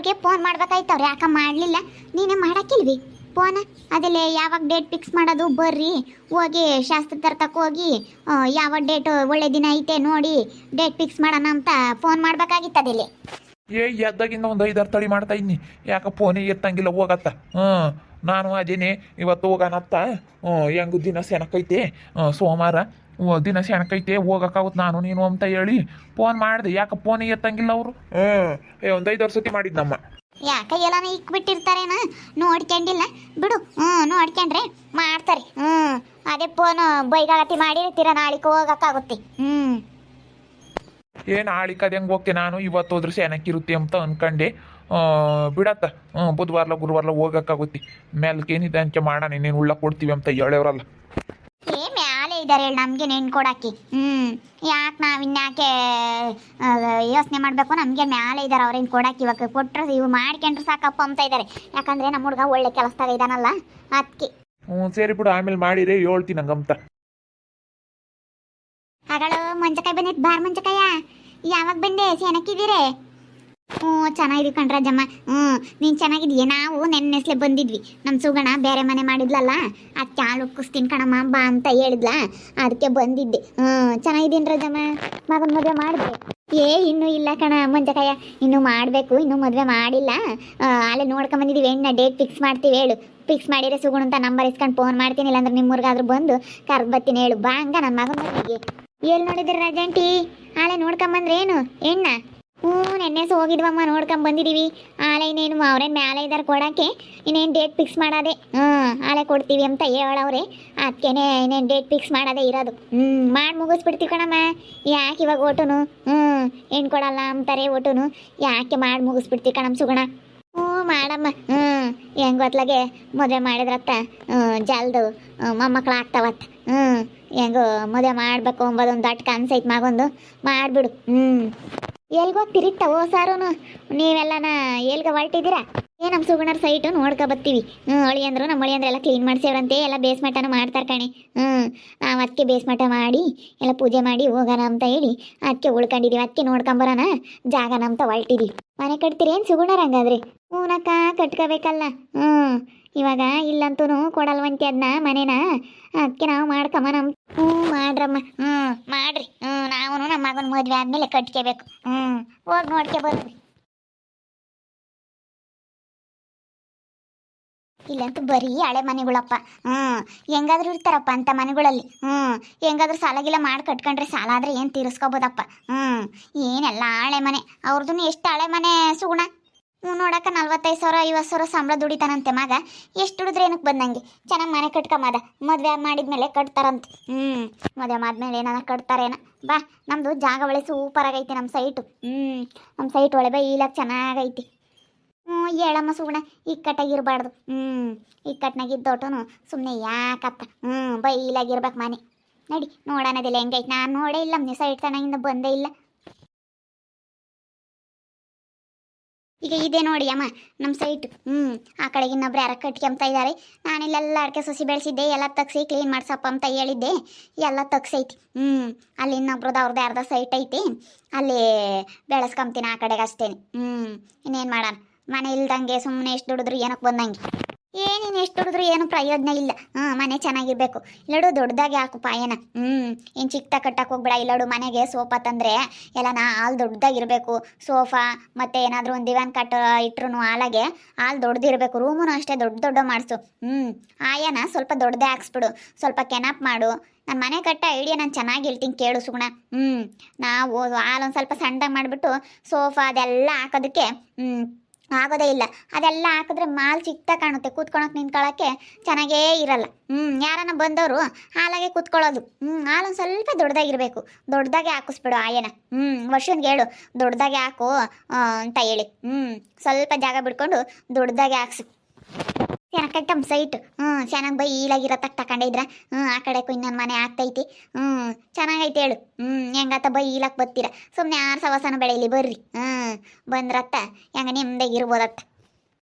ಅವ್ರಿಗೆ ಫೋನ್ ಮಾಡ್ಬೇಕಾಯ್ತವ್ರು, ಯಾಕೆ ಮಾಡಲಿಲ್ಲ? ನೀನೇ ಮಾಡಕ್ಕಿಲ್ವಿ ಫೋನ್? ಅದೆಲ್ಲ ಯಾವಾಗ ಡೇಟ್ ಫಿಕ್ಸ್ ಮಾಡೋದು? ಬರ್ರಿ ಹೋಗಿ ಶಾಸ್ತ್ರ ತರ್ತಕ್ಕೆ ಹೋಗಿ ಯಾವ ಡೇಟ್ ಒಳ್ಳೆ ದಿನ ಐತೆ ನೋಡಿ ಡೇಟ್ ಫಿಕ್ಸ್ ಮಾಡೋಣ ಅಂತ ಫೋನ್ ಮಾಡ್ಬೇಕಾಗಿತ್ತದಿಲ್ಲಿ. ಎದ್ದಾಗಿಂದ ಒಂದು 5-6 ತಡಿ ಮಾಡ್ತಾ ಇದ್ನಿ, ಯಾಕೆ ಫೋನೇ ಎತ್ತಂಗಿಲ್ಲ ಹೋಗತ್ತ. ನಾನು ಅದೇನೆ ಇವತ್ತು ಹೋಗೋಣತ್ತ. ಹೆಂಗು ದಿನ ಸೆನಕೈತೆ, ಸೋಮವಾರ ದಿನ ಸೆನಕೈತೆ, ಹೋಗಕ್ಕಾಗುತ್ತೆ ನಾನು ನೀನು ಅಂತ ಹೇಳಿ ಫೋನ್ ಮಾಡಿದೆ. ಯಾಕೆ ಫೋನೇ ಎತ್ತಂಗಿಲ್ಲ ಅವರು? ಒಂದು 5-6 ಸತಿ ಮಾಡಿದ್ನಮ್ಮ. ಯಾಕೆ ಎಲ್ಲಾನ ಇಕ್ಬಿಟ್ಟಿರ್ತಾರೇನ? ನೋಡ್ಕೊಂಡಿಲ್ಲ ಬಿಡು. ನೋಡ್ಕೊಂಡ್ರೆ ಮಾಡ್ತಾರೆ. ಅದೇ ಫೋನ್ ಬೈಗಾಗತಿ ಮಾಡಿರ್ತೀರ, ನಾಳಿಗೆ ಹೋಗಕ್ಕಾಗುತ್ತೆ. ಏನು ಆಳಿಕದ ಹೆಂಗೆ ಹೋಗ್ತೆ, ನಾನು ಇವತ್ತು ಹೋದ್ರೆ ಸೆನಕ್ಕಿರುತ್ತೆ ಅಂತ ಅನ್ಕಂಡೆ. ಬಿಡತ್ತ ಬುಧವಾರ ಗುರುವಾರ ಹೋಗಕ್ಕಾಗುತ್ತೆ. ಮೇಲ್ಕೇನಿದೆ ಅಂಕೆ ಮಾಡೋಣ, ನೀನು ಉಳ್ಳ ಕೊಡ್ತೀವಿ ಅಂತ ಹೇಳೋರಲ್ಲ. ಮ್ಯಾಲೆ ಇದ್ದಾರೆ ಹೇಳಿ ನಮ್ಗೆ ನೆನ್ ಕೊಡಾಕಿ. ಯಾಕೆ ನಾವಿನ್ಯಾಕೆ ಯೋಚನೆ ಮಾಡಬೇಕು? ನಮಗೆ ಮ್ಯಾಲೆ ಇದ್ದಾರೆ ಅವ್ರೇನು ಕೊಡಾಕಿ. ಇವಾಗ ಕೊಟ್ಟರೆ ಇವು ಮಾಡ್ಕೊಂಡ್ರೆ ಸಾಕಪ್ಪ ಅಂತ ಇದ್ದಾರೆ. ಯಾಕಂದ್ರೆ ನಮ್ಮ ಹುಡುಗ ಒಳ್ಳೆ ಕೆಲಸದಾಗ ಇದ್ದಾನಲ್ಲ ಅದಕ್ಕೆ. ಸರಿ ಬಿಡು, ಆಮೇಲೆ ಮಾಡಿರಿ ಹೇಳ್ತೀನಿ ಹಂಗಂತ. ಹಾಗಳು ಮಂಚಕಾಯಿ ಬಂದಿತ್ತು, ಬಾರ್ ಮಂಚಕಾಯ. ಯಾವಾಗ ಬಂದೆ? ಚೆನ್ನಾಗಿದ್ದೀರಿ? ಚೆನ್ನಾಗಿದ್ದೀವಿ ಕಣ್ರಾಜಮ್ಮ. ನೀನು ಚೆನ್ನಾಗಿದ್ದೀಯ? ನಾವು ನೆನ್ನೆಸ್ಲೆ ಬಂದಿದ್ವಿ. ನಮ್ಮ ಸುಗಣ ಬೇರೆ ಮನೆ ಮಾಡಿದ್ಲಲ್ಲ, ಅದಕ್ಕೆ ಹಾಲು ಉಕ್ಕಿಸ್ತೀನಿ ಕಣಮ್ಮ ಬಾ ಅಂತ ಹೇಳಿದ್ಲ, ಅದಕ್ಕೆ ಬಂದಿದ್ದೆ. ಚೆನ್ನಾಗಿದ್ದೀನಿ ರಾಜಮ್ಮ. ಮಗನ ಮದುವೆ ಮಾಡಿದೆ? ಇನ್ನೂ ಇಲ್ಲ ಕಣ ಮಂಚಕಾಯ, ಇನ್ನೂ ಮಾಡಬೇಕು, ಇನ್ನೂ ಮದುವೆ ಮಾಡಿಲ್ಲ. ಅಲ್ಲೇ ನೋಡ್ಕೊಂಬಂದಿದ್ದೀವಿ, ಹೆಣ್ಣ ಡೇಟ್ ಫಿಕ್ಸ್ ಮಾಡ್ತೀವಿ. ಹೇಳು, ಫಿಕ್ಸ್ ಮಾಡಿದ್ರೆ ಸುಗುಣ ಅಂತ ನಂಬರ್ ಇಸ್ಕೊಂಡು ಫೋನ್ ಮಾಡ್ತೀನಿ, ಇಲ್ಲಾಂದ್ರೆ ನಿಮ್ಮೂರ್ಗಾದ್ರೂ ಬಂದು ಕರ್ದು ಬರ್ತೀನಿ. ಹೇಳು ಬಾ ಹಂಗ ನನ್ನ ಮಗನ ಮದುವೆಗೆ. ಎಲ್ಲಿ ನೋಡಿದ್ರಿ ರಾಜಂಟಿ? ಆಳೆ ನೋಡ್ಕೊಂಬಂದ್ರೆ ಏನು ಹೆಣ್ಣ? ನೆನ್ನೆಸ ಹೋಗಿದ್ವಮ್ಮ, ನೋಡ್ಕೊಂಬಂದಿದ್ದೀವಿ. ಆಲೆ ಇನ್ನೇನು ಅವ್ರೇನು ಮ್ಯಾಲೆ ಇದ್ದಾರೆ ಕೊಡೋಕ್ಕೆ, ಇನ್ನೇನು ಡೇಟ್ ಫಿಕ್ಸ್ ಮಾಡೋದೆ. ಆಲೆ ಕೊಡ್ತೀವಿ ಅಂತ ಹೇಳವ್ರೆ, ಅದಕ್ಕೇನೆ ಇನ್ನೇನು ಡೇಟ್ ಫಿಕ್ಸ್ ಮಾಡೋದೇ ಇರೋದು. ಮಾಡಿ ಮುಗಿಸ್ಬಿಡ್ತೀವಿ ಕಣಮ್ಮ. ಯಾಕೆ ಇವಾಗ ಓಟುನು ಹೆಣ್ಣು ಕೊಡಲ್ಲ ಅಂತಾರೆ, ಓಟುನು ಯಾಕೆ ಮಾಡಿ ಮುಗಿಸ್ಬಿಡ್ತೀವಿ ಕಣಮ್ಮ ಸುಗುಣ. ಮಾಡಮ್ಮ. ಹೆಂಗೆ ಗೊತ್ಲಾಗೆ ಮದುವೆ ಮಾಡಿದ್ರತ್ತ ಜಲ್ದು ಮೊಮ್ಮಕ್ಳು ಆಗ್ತಾವತ್ತ. ಹೆಂಗೋ ಮದುವೆ ಮಾಡಬೇಕು ಅಂಬೋದೊಂದು ದೊಡ್ಡ ಕನ್ಸೈತೆ ಮಗೊಂದು, ಮಾಡಿಬಿಡು. ಎಲ್ಗೋಗ್ತಿರಿತ್ತವೋ ಸಾರೋನು ನೀವೆಲ್ಲನ ಎಲ್ಗ ಹೊರಟಿದ್ದೀರಾ? ನಮ್ಮ ಸುಗುಣರ ಸೈಟು ನೋಡ್ಕೊ ಬರ್ತೀವಿ. ಅಳಿಯಂದ್ರು ನಮ್ಮ ಅಳಿಯಂದ್ರೆಲ್ಲ ಕ್ಲೀನ್ ಮಾಡಿಸೇವ್ರಂತೆ, ಎಲ್ಲ ಬೇಸ್ಮಠನ ಮಾಡ್ತಾರೆ ಕಣೆ. ನಾವು ಅದಕ್ಕೆ ಬೇಸ್ಮಠ ಮಾಡಿ ಎಲ್ಲ ಪೂಜೆ ಮಾಡಿ ಹೋಗೋಣ ಅಂತ ಹೇಳಿ ಅದಕ್ಕೆ ಉಳ್ಕೊಂಡಿದ್ದೀವಿ. ಅದಕ್ಕೆ ನೋಡ್ಕೊಂಬರೋಣ ಜಾಗನ ಅಂತ ಹೊರಟಿದ್ದೀವಿ. ಮನೆ ಕಟ್ತೀರಿ ಏನು ಸುಗುಣರ? ಹಂಗಾದ್ರೆ ಹೂನಕ್ಕ ಕಟ್ಕೋಬೇಕಲ್ಲ. ಇವಾಗ ಇಲ್ಲಂತೂ ಕೊಡಲ್ವಂತೆ ಅದನ್ನ ಮನೇನ, ಅದಕ್ಕೆ ನಾವು ಮಾಡ್ಕೊಂಬ ಮಾಡ್ರಮ್ಮ. ಮಾಡ್ರಿ. ನಾವು ನಮ್ಮ ಮಗನ ಮದುವೆ ಆದ್ಮೇಲೆ ಕಟ್ಕೋಬೇಕು. ಹೋಗಿ ನೋಡ್ಕೆ ಬರ್ರಿ. ಇಲ್ಲಂತೂ ಬರೀ ಹಳೆ ಮನೆಗಳಪ್ಪ. ಹೆಂಗಾದ್ರೂ ಇರ್ತಾರಪ್ಪ ಅಂತ ಮನೆಗಳಲ್ಲಿ. ಹೆಂಗಾದ್ರೂ ಸಾಲಾಗಿಲ್ಲ ಮಾಡಿ ಕಟ್ಕೊಂಡ್ರೆ ಸಾಲ ಆದ್ರೆ ಏನು ತೀರಿಸ್ಕೋಬೋದಪ್ಪ. ಏನೆಲ್ಲ ಹಳೆ ಮನೆ ಅವ್ರದ್ದು. ಎಷ್ಟು ಹಳೆ ಮನೆ ಸುಗುಣ? ನೋಡಕ್ಕ 45,000 50,000 ಸಂಬಳ ದುಡಿತಾನಂತೆ ಮಗ. ಎಷ್ಟು ದುಡಿದ್ರೆ ಏನಕ್ಕೆ ಬಂದಂಗೆ? ಚೆನ್ನಾಗಿ ಮನೆ ಕಟ್ಕೊಂಬದ. ಮದುವೆ ಮಾಡಿದ್ಮೇಲೆ ಕಟ್ತಾರಂತೆ. ಮದುವೆ ಆದ್ಮೇಲೆ ಏನಾದ್ರು ಕಟ್ತಾರೇನ? ಬಾ, ನಮ್ಮದು ಜಾಗ ಒಳ್ಳೆ ಸೂಪರಾಗೈತೆ ನಮ್ಮ ಸೈಟು. ನಮ್ಮ ಸೈಟ್ ಒಳ್ಳೆ ಬೈಲಾಗ ಚೆನ್ನಾಗೈತಿ. ಹೇಳಮ್ಮ ಸುಗುಣ, ಇಕ್ಕಟ್ಟಾಗಿರ್ಬಾರ್ದು. ಇಕ್ಕಟ್ನಾಗಿದ್ದೋಟು ಸುಮ್ಮನೆ ಯಾಕತ್ತ. ಬೈಲಾಗಿರ್ಬೇಕು ಮನೆ. ನಡಿ ನೋಡೋಣದಿಲ್ಲ ಹೆಂಗೈತೆ. ನಾನು ನೋಡೇ ಇಲ್ಲ, ನೀವು ಸೈಟ್ ಚೆನ್ನಾಗಿಂದ ಬಂದೇ ಇಲ್ಲ. ಈಗ ಇದೆ ನೋಡಿ ಅಮ್ಮ ನಮ್ಮ ಸೈಟು. ಆ ಕಡೆಗೆ ಇನ್ನೊಬ್ರು ಯಾರ ಕಟ್ಕೊಂತ ಇದ್ದಾರೆ. ನಾನಿಲ್ಲೆಲ್ಲ ಅಡಿಕೆ ಸಸಿ ಬೆಳೆಸಿದ್ದೆ, ಎಲ್ಲ ತಗ್ಸಿ ಕ್ಲೀನ್ ಮಾಡ್ಸಪ್ಪ ಅಂತ ಹೇಳಿದ್ದೆ, ಎಲ್ಲ ತಗ್ಸೈತಿ. ಅಲ್ಲಿ ಇನ್ನೊಬ್ರದ್ದು ಅವ್ರದ್ದು ಯಾರ್ದ ಸೈಟ್ ಐತಿ, ಅಲ್ಲಿ ಬೆಳೆಸ್ಕೊಂತೀನಿ ಆ ಕಡೆಗೆ ಅಷ್ಟೇ. ಇನ್ನೇನು ಮಾಡೋಣ, ಮನೆ ಇಲ್ದಂಗೆ ಸುಮ್ಮನೆ ಎಷ್ಟು ದುಡಿದ್ರು ಏನಕ್ಕೆ ಬಂದಂಗೆ. ಏನೇನು ಎಷ್ಟು ದುಡಿದ್ರು ಏನು ಪ್ರಯೋಜನ ಇಲ್ಲ. ಮನೆ ಚೆನ್ನಾಗಿರ್ಬೇಕು. ಇಲ್ಲಡು ದೊಡ್ಡದಾಗಿ ಹಾಕು ಪಾಯನ. ಏನು ಚಿಕ್ಕ ಕಟ್ಟಕ್ಕೆ ಹೋಗ್ಬೇಡ. ಇಲ್ಲಡು ಮನೆಗೆ ಸೋಫಾ ತಂದರೆ ಎಲ್ಲ ಹಾಲು ದೊಡ್ಡದಾಗಿರಬೇಕು. ಸೋಫಾ ಮತ್ತು ಏನಾದರೂ ಒಂದು ದಿವಾನ್ ಕಟ್ಟು ಇಟ್ರು ಹಾಲಾಗೆ ಹಾಲು ದೊಡ್ಡದಿರಬೇಕು. ರೂಮೂ ಅಷ್ಟೇ ದೊಡ್ಡ ಮಾಡಿಸು. ಆಯನ ಸ್ವಲ್ಪ ದೊಡ್ಡದೇ ಹಾಕ್ಸ್ಬಿಡು, ಸ್ವಲ್ಪ ಕೆನಪ್ ಮಾಡು. ನನ್ನ ಮನೆ ಕಟ್ಟ ಐಡಿಯಾ ನಾನು ಚೆನ್ನಾಗಿ ಹೇಳ್ತೀನಿ ಕೇಳು ಸುಗುಣ. ನಾವು ಹಾಲೊಂದು ಸ್ವಲ್ಪ ಸಣ್ಣದಾಗಿ ಮಾಡಿಬಿಟ್ಟು ಸೋಫಾ ಅದೆಲ್ಲ ಹಾಕೋದಕ್ಕೆ ಆಗೋದೇ ಇಲ್ಲ. ಅದೆಲ್ಲ ಹಾಕಿದ್ರೆ ಮಾಲ್ ಚಿಕ್ಕ ಕಾಣುತ್ತೆ, ಕೂತ್ಕೊಳಕ್ಕೆ ನಿಂತ್ಕೊಳ್ಳೋಕ್ಕೆ ಚೆನ್ನಾಗೇ ಇರಲ್ಲ. ಯಾರನ್ನ ಬಂದವರು ಹಾಲಾಗೆ ಕೂತ್ಕೊಳ್ಳೋದು. ಹಾಲೊಂದು ಸ್ವಲ್ಪ ದೊಡ್ಡದಾಗಿರಬೇಕು. ದೊಡ್ಡದಾಗೆ ಹಾಕಿಸ್ಬಿಡು ಆಯನ. ವರ್ಷನ್ಗೆ ಹೇಳು ದೊಡ್ಡದಾಗೆ ಹಾಕು ಅಂತ ಹೇಳಿ. ಸ್ವಲ್ಪ ಜಾಗ ಬಿಡ್ಕೊಂಡು ದೊಡ್ಡದಾಗೆ ಹಾಕ್ಸು. ಚೆನ್ನಾಗೈತೆ ನಮ್ಮ ಸೈಟ್. ಚೆನ್ನಾಗಿ ಬೈಲಾಗಿರತ್ತಕ್ಕೆ ತಗೊಂಡಿದ್ರ. ಆ ಕಡೆಗೂ ಇನ್ನೊಂದು ಮನೆ ಆಗ್ತೈತಿ. ಚೆನ್ನಾಗೈತೆ ಹೇಳು. ಹೆಂಗತ್ತ ಬೈಲಾಕ್ ಬರ್ತೀರ? ಸುಮ್ಮನೆ 6 ಸವಸನ ಬೆಳೆಯಲಿ ಬರ್ರಿ. ಬಂದ್ರತ್ತ ಹೆಂಗ ನಿಮ್ದಾಗಿರ್ಬೋದತ್ತ.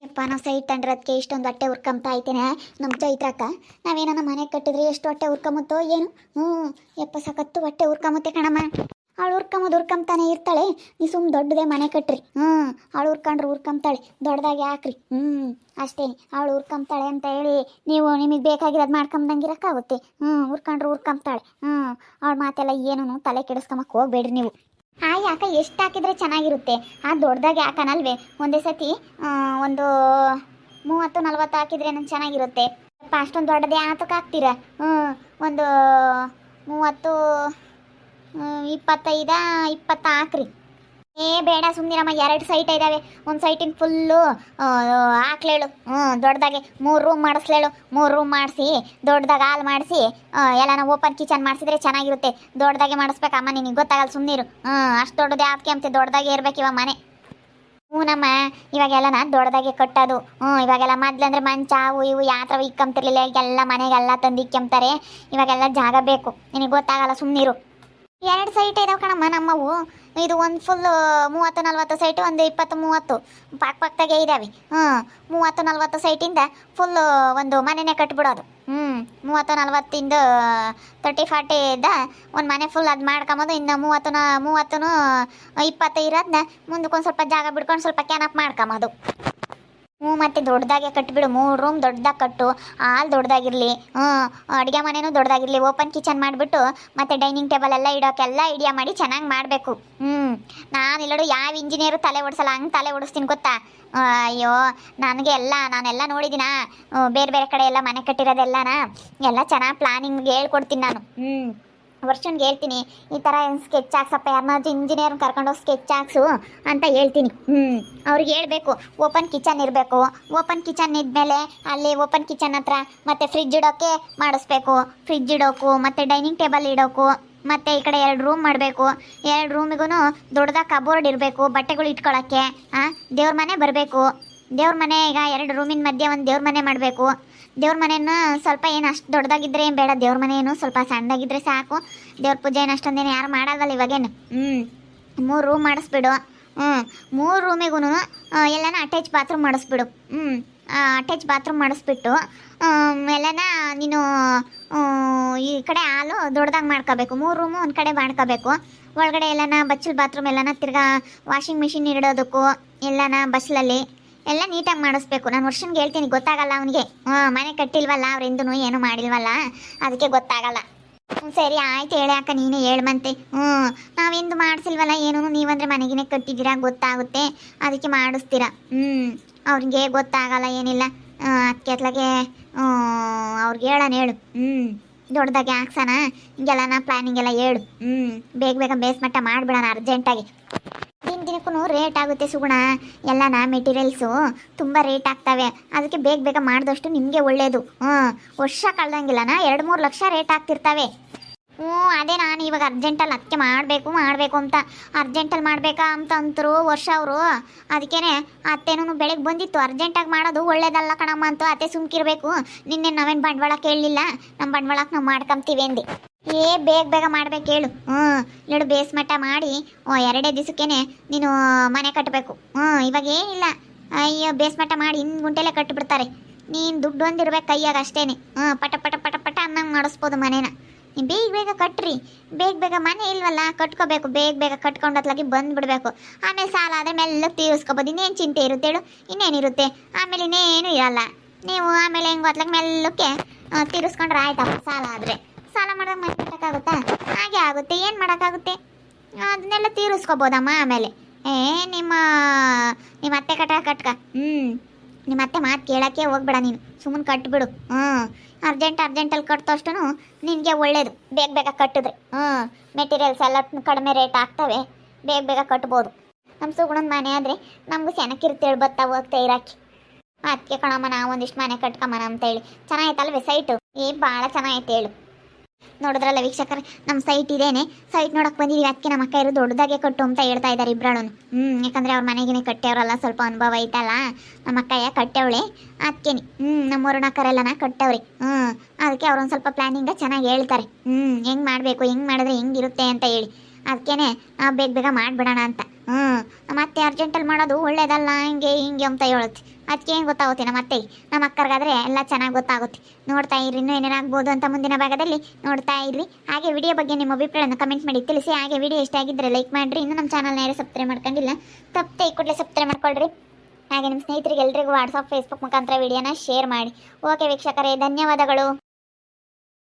ಯಪ್ಪ ನಾವು ಸೈಟ್ ತಂಡ್ರದಕ್ಕೆ ಇಷ್ಟೊಂದು ಹೊಟ್ಟೆ ಉರ್ಕೊಂತ ಐತೇನೆ ನಮ್ಮ ಚೈತ್ರಕ್ಕ. ನಾವೇನ ಮನೆ ಕಟ್ಟಿದ್ರೆ ಎಷ್ಟು ಹೊಟ್ಟೆ ಉರ್ಕೊಂಬತ್ತೋ ಏನು. ಯಪ್ಪ ಸಕತ್ತು ಹೊಟ್ಟೆ ಉರ್ಕೊಂಬತ್ತೆ ಕಣಮ್ಮ. ಅವಳು ಉರ್ಕಂತಾನೆ ಇರ್ತಾಳೆ. ನೀ ಸುಮ್ಮ ದೊಡ್ಡದೇ ಮನೆ ಕಟ್ರಿ. ಅವಳು ಉರ್ಕಂತಾಳೆ, ದೊಡ್ಡದಾಗಿ ಹಾಕ್ರಿ. ಅಷ್ಟೇನೆ. ಅವಳು ಉರ್ಕಂತಾಳೆ ಅಂತ ಹೇಳಿ ನೀವು ನಿಮಗೆ ಬೇಕಾಗಿರೋದು ಮಾಡ್ಕೊಂಬಂಗಿರಕ್ಕಾಗುತ್ತೆ. ಉರ್ಕಂತಾಳೆ. ಅವಳ ಮಾತೆಲ್ಲ ಏನೂ ತಲೆ ಕೆಡಿಸ್ಕೊಂಬಕ್ಕೆ ಹೋಗ್ಬೇಡ್ರಿ ನೀವು. ಯಾಕೆ ಎಷ್ಟು ಹಾಕಿದ್ರೆ ಚೆನ್ನಾಗಿರುತ್ತೆ? ದೊಡ್ಡದಾಗಿ ಹಾಕನಲ್ವೇ ಒಂದೇ ಸತಿ. ಒಂದು 30-40 ಹಾಕಿದ್ರೆ ನಂಗೆ ಚೆನ್ನಾಗಿರುತ್ತೆ. ಅಷ್ಟೊಂದು ದೊಡ್ಡದೇ ಆತಕ್ಕೆ ಹಾಕ್ತೀರಾ? ಒಂದು 30, 25 ಹಾಕ್ರಿ. ಬೇಡ ಸುಮ್ಮನಿರಮ್ಮ. 2 ಸೈಟ್ ಇದ್ದಾವೆ. ಒಂದು ಸೈಟಿನ ಫುಲ್ಲು ಹಾಕ್ಲೇಳು. ದೊಡ್ಡದಾಗೆ 3 ರೂಮ್ ಮಾಡಿಸ್ಲೇಳು. 3 ರೂಮ್ ಮಾಡಿಸಿ ದೊಡ್ಡದಾಗಿ ಹಾಲ್ ಮಾಡಿಸಿ ಎಲ್ಲಾನ ಓಪನ್ ಕಿಚನ್ ಮಾಡಿಸಿದ್ರೆ ಚೆನ್ನಾಗಿರುತ್ತೆ. ದೊಡ್ಡದಾಗೆ ಮಾಡಿಸ್ಬೇಕಮ್ಮ. ನಿನಗೆ ಗೊತ್ತಾಗಲ್ಲ, ಸುಮ್ಮನಿರು. ಅಷ್ಟು ದೊಡ್ಡದೇ ಅದಕ್ಕೆ ಅಂತ ದೊಡ್ಡದಾಗೆ ಇರ್ಬೇಕು ಇವಾಗ ಮನೆ. ನಮ್ಮ ಇವಾಗೆಲ್ಲನ ದೊಡ್ಡದಾಗೆ ಕಟ್ಟೋದು. ಇವಾಗೆಲ್ಲ ಮೊದ್ಲಂದ್ರೆ ಮಂಚ ಅವು ಇವು ಯಾವ ಥರ ಇಕ್ಕಂತಿರ್ಲಿಲ್ಲ. ಈಗೆಲ್ಲ ಮನೆಗೆಲ್ಲ ತಂದು ಇಕ್ಕಂತಾರೆ. ಇವಾಗೆಲ್ಲ ಜಾಗ ಬೇಕು. ನಿನಗೆ ಗೊತ್ತಾಗಲ್ಲ, ಸುಮ್ಮನಿರು. 2 ಸೈಟ್ ಇದಾವೆ ಕಣಮ್ಮ ನಮ್ಮವು. ಇದು ಒಂದು ಫುಲ್ 30-40 ಸೈಟು, ಒಂದು 20-30 ಪಕ್ಕದಾಗೆ ಇದ್ದಾವೆ. 30-40 ಸೈಟಿಂದ ಫುಲ್ಲು ಒಂದು ಮನೆನೇ ಕಟ್ಬಿಡೋದು. 30-40 30-40 ಇದ್ದ ಒಂದು ಮನೆ ಫುಲ್ ಅದು ಮಾಡ್ಕೊಂಬೋದು. ಇನ್ನು 30-20 ಇರೋದನ್ನ ಮುಂದಕ್ಕೊಂದು ಸ್ವಲ್ಪ ಜಾಗ ಬಿಡ್ಕೊಂಡು ಸ್ವಲ್ಪ ಕ್ಯಾನಪ್ ಮಾಡ್ಕೊಂಬೋದು. ಮತ್ತೆ ದೊಡ್ಡದಾಗೆ ಕಟ್ಬಿಡು. 3 ರೂಮ್ ದೊಡ್ಡದಾಗಿ ಕಟ್ಟು. ಹಾಲ್ ದೊಡ್ಡದಾಗಿರಲಿ. ಅಡುಗೆ ಮನೆಯೂ ದೊಡ್ಡದಾಗಿರಲಿ. ಓಪನ್ ಕಿಚನ್ ಮಾಡಿಬಿಟ್ಟು ಮತ್ತೆ ಡೈನಿಂಗ್ ಟೇಬಲ್ ಎಲ್ಲ ಇಡೋಕ್ಕೆಲ್ಲ ಐಡಿಯಾ ಮಾಡಿ ಚೆನ್ನಾಗಿ ಮಾಡಬೇಕು. ನಾನು ಇಲ್ಲಡು ಯಾವ ಇಂಜಿನಿಯರು ತಲೆ ಓಡಿಸಲ್ಲ. ಹಂಗೆ ತಲೆ ಓಡಿಸ್ತೀನಿ ಗೊತ್ತಾ? ಅಯ್ಯೋ ನಾನೆಲ್ಲ ನೋಡಿದ್ದೀನ. ಬೇರೆ ಬೇರೆ ಕಡೆ ಎಲ್ಲ ಮನೆ ಕಟ್ಟಿರೋದೆಲ್ಲನ ಎಲ್ಲ ಚೆನ್ನಾಗಿ ಪ್ಲಾನಿಂಗ್ ಹೇಳ್ಕೊಡ್ತೀನಿ ನಾನು. ವರ್ಷನ್ಗೆ ಹೇಳ್ತೀನಿ, ಈ ಥರ ಸ್ಕೆಚ್ ಹಾಕ್ಸಪ್ಪ, ಯಾರನ್ನಾದ್ರು ಇಂಜಿನಿಯರ್ನ ಕರ್ಕೊಂಡೋಗಿ ಸ್ಕೆಚ್ ಹಾಕ್ಸು ಅಂತ ಹೇಳ್ತೀನಿ. ಅವ್ರಿಗೆ ಹೇಳಬೇಕು ಓಪನ್ ಕಿಚನ್ ಇರಬೇಕು. ಓಪನ್ ಕಿಚನ್ ಇದ್ಮೇಲೆ ಅಲ್ಲಿ ಓಪನ್ ಕಿಚನ್ ಹತ್ರ ಮತ್ತೆ ಫ್ರಿಜ್ ಇಡೋಕ್ಕೆ ಮಾಡಿಸ್ಬೇಕು. ಫ್ರಿಜ್ ಇಡೋಕು ಮತ್ತು ಡೈನಿಂಗ್ ಟೇಬಲ್ ಇಡೋಕು. ಮತ್ತು ಈ ಕಡೆ 2 ರೂಮ್ ಮಾಡಬೇಕು. 2 ರೂಮಿಗೂ ದೊಡ್ಡದಾಗಿ ಕಬೋರ್ಡ್ ಇರಬೇಕು, ಬಟ್ಟೆಗಳು ಇಟ್ಕೊಳ್ಳೋಕ್ಕೆ. ದೇವ್ರ ಮನೆ ಬರಬೇಕು. ದೇವ್ರ ಮನೆ ಈಗ 2 ರೂಮಿನ ಮಧ್ಯೆ ಒಂದು ದೇವ್ರ ಮನೆ ಮಾಡಬೇಕು. ದೇವ್ರ ಮನೆಯನ್ನು ಸ್ವಲ್ಪ ಏನು ಅಷ್ಟು ದೊಡ್ಡದಾಗಿದ್ದರೆ ಏನು ಬೇಡ. ದೇವ್ರ ಮನೆ ಏನು ಸ್ವಲ್ಪ ಸಣ್ಣದಾಗಿದ್ದರೆ ಸಾಕು. ದೇವ್ರ ಪೂಜೆ ಏನು ಅಷ್ಟೊಂದೇನು ಯಾರು ಮಾಡಲ್ವಲ್ಲ ಇವಾಗೇನು. 3 ರೂಮ್ ಮಾಡಿಸ್ಬಿಡು. 3 ರೂಮಿಗೂ ಎಲ್ಲನ ಅಟ್ಯಾಚ್ ಬಾತ್ರೂಮ್ ಮಾಡಿಸ್ಬಿಡು. ಅಟ್ಯಾಚ್ ಬಾತ್ರೂಮ್ ಮಾಡಿಸ್ಬಿಟ್ಟು ಎಲ್ಲನ ನೀನು ಈ ಕಡೆ ಹಾಲು ದೊಡ್ಡದಾಗಿ ಮಾಡ್ಕೋಬೇಕು. 3 ರೂಮು ಒಂದು ಕಡೆ ಮಾಡ್ಕೋಬೇಕು. ಒಳಗಡೆ ಎಲ್ಲನ ಬಚ್ಚಲ್ ಬಾತ್ರೂಮ್ ಎಲ್ಲನ ತಿರ್ಗಾ ವಾಷಿಂಗ್ ಮಿಷಿನ್ ಇಡೋದಕ್ಕೂ ಎಲ್ಲನ ಬಸ್ಲಲ್ಲಿ ಎಲ್ಲ ನೀಟಾಗಿ ಮಾಡಿಸ್ಬೇಕು. ನಾನು ವರ್ಷನ್ಗೆ ಹೇಳ್ತೀನಿ, ಗೊತ್ತಾಗಲ್ಲ ಅವನಿಗೆ. ಮನೆ ಕಟ್ಟಿಲ್ವಲ್ಲ ಅವರಿಂದೂ ಏನೂ ಮಾಡಿಲ್ವಲ್ಲ, ಅದಕ್ಕೆ ಗೊತ್ತಾಗಲ್ಲ. ಸರಿ ಆಯ್ತು, ಹೇಳಿ ಅಕ್ಕ, ನೀನೇ ಹೇಳ್ಮಂತೆ. ನಾವೆಂದು ಮಾಡಿಸಿಲ್ವಲ್ಲ ಏನೂ. ನೀವಂದರೆ ಮನೆಗಿನೇ ಕಟ್ಟಿದ್ದೀರಾ, ಗೊತ್ತಾಗುತ್ತೆ, ಅದಕ್ಕೆ ಮಾಡಿಸ್ತೀರಾ. ಅವ್ರಿಗೆ ಗೊತ್ತಾಗಲ್ಲ ಏನಿಲ್ಲ. ಅದಕ್ಕೆ ಅತ್ಲಾಗೆ ಅವ್ರಿಗೆ ಹೇಳು. ದೊಡ್ಡದಾಗಿ ಹಾಕ್ಸೋಣ ಹಿಂಗೆಲ್ಲ ಪ್ಲಾನಿಂಗ್ ಎಲ್ಲ ಹೇಳು. ಬೇಗ ಬೇಸ್ಮಟ್ಟ ಮಾಡಿಬಿಡೋಣ ಅರ್ಜೆಂಟಾಗಿ. ದಿನಕ್ಕೂ ರೇಟ್ ಆಗುತ್ತೆ ಸುಗುಣ. ಎಲ್ಲನ ಮೆಟೀರಿಯಲ್ಸು ತುಂಬ ರೇಟ್ ಆಗ್ತವೆ. ಅದಕ್ಕೆ ಬೇಗ ಮಾಡಿದಷ್ಟು ನಿಮಗೆ ಒಳ್ಳೆಯದು. ವರ್ಷ ಕಳ್ದಂಗಿಲ್ಲನ 2-3 ಲಕ್ಷ ರೇಟ್ ಆಗ್ತಿರ್ತವೆ. ಅದೇ ನಾನು ಇವಾಗ ಅರ್ಜೆಂಟಲ್ಲಿ ಅದಕ್ಕೆ ಮಾಡಬೇಕು ಅಂತ ಅರ್ಜೆಂಟಲ್ಲಿ ಮಾಡಬೇಕಾ ಅಂತ ಅಂತರು ವರ್ಷ ಅವರು. ಅದಕ್ಕೇ ಅತ್ತೇನೂ ಬೆಳಗ್ಗೆ ಬಂದಿತ್ತು. ಅರ್ಜೆಂಟಾಗಿ ಮಾಡೋದು ಒಳ್ಳೇದಲ್ಲ ಕಣಮ್ಮ ಅಂತ ಅತ್ತೆ ಸುಮ್ಕಿರ್ಬೇಕು. ನಿನ್ನೆ ನಾವೇನು ಬಂಡವಾಳ ಕೇಳಲಿಲ್ಲ. ನಮ್ಮ ಬಂಡವಾಳಕ್ಕೆ ನಾವು ಮಾಡ್ಕೊಂತೀವಿ ಅಂದು. ಬೇಗ ಮಾಡ್ಬೇಕು ಹೇಳು. ಹೇಳು ಬೇಸ್ಮಟ್ಟ ಮಾಡಿ 2 ದಿವಸಕ್ಕೇನೆ ನೀನು ಮನೆ ಕಟ್ಟಬೇಕು. ಇವಾಗ ಏನಿಲ್ಲ, ಅಯ್ಯೋ ಬೇಸ್ಮಟ್ಟ ಮಾಡಿ ಗುಂಟೆಲೆ ಕಟ್ಟಿಬಿಡ್ತಾರೆ. ನೀನು ದುಡ್ಡು ಒಂದಿರ್ಬೇಕು ಕೈಯಾಗ ಅಷ್ಟೇನೆ. ಪಟ ಅನ್ನಂಗೆ ಮಾಡಿಸ್ಬೋದು ಮನೇನ. ನೀವು ಬೇಗ ಕಟ್ರಿ. ಬೇಗ ಮನೆ ಇಲ್ವಲ್ಲ, ಕಟ್ಕೋಬೇಕು. ಬೇಗ ಕಟ್ಕೊಂಡತ್ಲಾಗಿ ಬಂದುಬಿಡ್ಬೇಕು. ಆಮೇಲೆ ಸಾಲ ಆದರೆ ಮೆಲ್ಲಗೆ ತೀರಿಸ್ಕೋಬೋದು. ಇನ್ನೇನು ಚಿಂತೆ ಇರುತ್ತೆ ಹೇಳು? ಇನ್ನೇನಿರುತ್ತೆ? ಆಮೇಲೆ ಇನ್ನೇನು ಇರಲ್ಲ. ನೀವು ಆಮೇಲೆ ಹೆಂಗೆ ಹೊತ್ಲಾಗ ಮೆಲ್ಲಕ್ಕೆ ತೀರಿಸ್ಕೊಂಡ್ರೆ ಆಯ್ತಪ್ಪ. ಸಾಲ ಆದರೆ ಸಾಲ ಮಾಡಿದಾಗ ಮನೆ ಕಟ್ಟೋಕ್ಕಾಗುತ್ತಾ? ಹಾಗೆ ಆಗುತ್ತೆ. ಏನು ಮಾಡೋಕ್ಕಾಗುತ್ತೆ? ಅದನ್ನೆಲ್ಲ ತೀರಿಸ್ಕೋಬೋದಮ್ಮ. ಆಮೇಲೆ ನಿಮ್ಮ ಅತ್ತೆ ಕಟ್ಕ. ನಿಮ್ಮ ಅತ್ತೆ ಮಾತು ಕೇಳೋಕ್ಕೆ ಹೋಗ್ಬೇಡ ನೀನು. ಸುಮ್ಮನೆ ಕಟ್ಬಿಡು. ಅರ್ಜೆಂಟಲ್ಲಿ ಕಟ್ಟೋಷ್ಟು ನಿನಗೆ ಒಳ್ಳೇದು. ಬೇಗ ಕಟ್ಟಿದ್ರೆ ಮೆಟೀರಿಯಲ್ಸ್ ಎಲ್ಲ ಕಡಿಮೆ ರೇಟ್ ಆಗ್ತವೆ. ಬೇಗ ಕಟ್ಬೋದು. ನಮ್ಮ ಸುಗುಣನ ಮನೆ ಆದರೆ ನಮಗೂ ಚೆನ್ನಾಗಿರ್ತೇಳಿ ಬರ್ತಾ ಹೋಗ್ತಾ ಇರಾಕಿ. ಅದಕ್ಕೆ ಕಣಮ್ಮ ನಾವು ಒಂದಿಷ್ಟು ಮನೆ ಕಟ್ಕೊಂಬನ ಅಂತೇಳಿ. ಚೆನ್ನಾಗೈತಲ್ವೇ ಸೈಟು? ಭಾಳ ಚೆನ್ನಾಗೈತೆ ಹೇಳು. ನೋಡಿದ್ರಲ್ಲ ವೀಕ್ಷಕರೇ, ನಮ್ಮ ಸೈಟ್ ಇದೇನೆ. ಸೈಟ್ ನೋಡಕ್ಕೆ ಬಂದಿದ್ದೀವಿ. ಅದಕ್ಕೆ ನಮ್ಮ ಅಕ್ಕ ಇರೋ ದೊಡ್ಡದಾಗೆ ಕಟ್ಟು ಅಂತ ಹೇಳ್ತಾ ಇದ್ದಾರೆ ಇಬ್ಬರಳು. ಯಾಕಂದರೆ ಅವ್ರ ಮನೆಗೇ ಕಟ್ಟೆಯವರಲ್ಲ, ಸ್ವಲ್ಪ ಅನುಭವ ಐತಲ್ಲ ನಮ್ಮ ಅಕ್ಕಯ್ಯ ಕಟ್ಟೆವಳೆ. ಅದಕ್ಕೇನೆ ನಮ್ಮ ಅಕ್ಕರೆಲ್ಲನ ಕಟ್ಟವ್ರಿ. ಅದಕ್ಕೆ ಅವ್ರೊಂದು ಸ್ವಲ್ಪ ಪ್ಲ್ಯಾನಿಂಗ ಚೆನ್ನಾಗಿ ಹೇಳ್ತಾರೆ. ಹೆಂಗೆ ಮಾಡಬೇಕು, ಹೆಂಗೆ ಮಾಡಿದ್ರೆ ಹೆಂಗಿರುತ್ತೆ ಅಂತ ಹೇಳಿ. ಅದಕ್ಕೇ ಬೇಗ ಮಾಡಿಬಿಡೋಣ ಅಂತ. ನಮ್ಮ ಅತ್ತೆ ಅರ್ಜೆಂಟಲ್ಲಿ ಮಾಡೋದು ಒಳ್ಳೇದಲ್ಲ ಹಿಂಗೆ ಹಿಂಗೆ ಅಂತ ಹೇಳುತ್ತೆ. ಅದಕ್ಕೆ ಏನು ಗೊತ್ತಾಗುತ್ತೆ ನಮ್ಮ ಅತ್ತೆಗೆ, ನಮ್ಮ ಅಕ್ಕರಿಗಾದ್ರೆ ಎಲ್ಲ ಚೆನ್ನಾಗಿ ಗೊತ್ತಾಗುತ್ತೆ. ನೋಡ್ತಾ ಇರಿ, ಇನ್ನೂ ಏನೇನಾಗ್ಬೋದು ಅಂತ ಮುಂದಿನ ಭಾಗದಲ್ಲಿ ನೋಡ್ತಾ ಇರಿ. ಹಾಗೆ ವಿಡಿಯೋ ಬಗ್ಗೆ ನಿಮ್ಮ ಅಭಿಪ್ರಾಯನ ಕಮೆಂಟ್ ಮಾಡಿ ತಿಳಿಸಿ. ಹಾಗೆ ವಿಡಿಯೋ ಇಷ್ಟ ಆಗಿದ್ದರೆ ಲೈಕ್ ಮಾಡಿರಿ. ಇನ್ನೂ ನಮ್ಮ ಚಾನಲ್ನ ಯಾರು ಸಬ್ಸ್ಕ್ರೈಬ್ ಮಾಡ್ಕೊಂಡಿಲ್ಲ ತಪ್ಪದೆ ಈ ಕೂಡಲೇ ಸಬ್ಸ್ಕ್ರೈಬ್ ಮಾಡ್ಕೊಳ್ರಿ. ಹಾಗೆ ನಿಮ್ಮ ಸ್ನೇಹಿತರಿಗೆ ಎಲ್ರಿಗೂ ವಾಟ್ಸಪ್ ಫೇಸ್ಬುಕ್ ಮುಖಾಂತರ ವಿಡಿಯೋನ ಶೇರ್ ಮಾಡಿ. ಓಕೆ ವೀಕ್ಷಕರೇ, ಧನ್ಯವಾದಗಳು.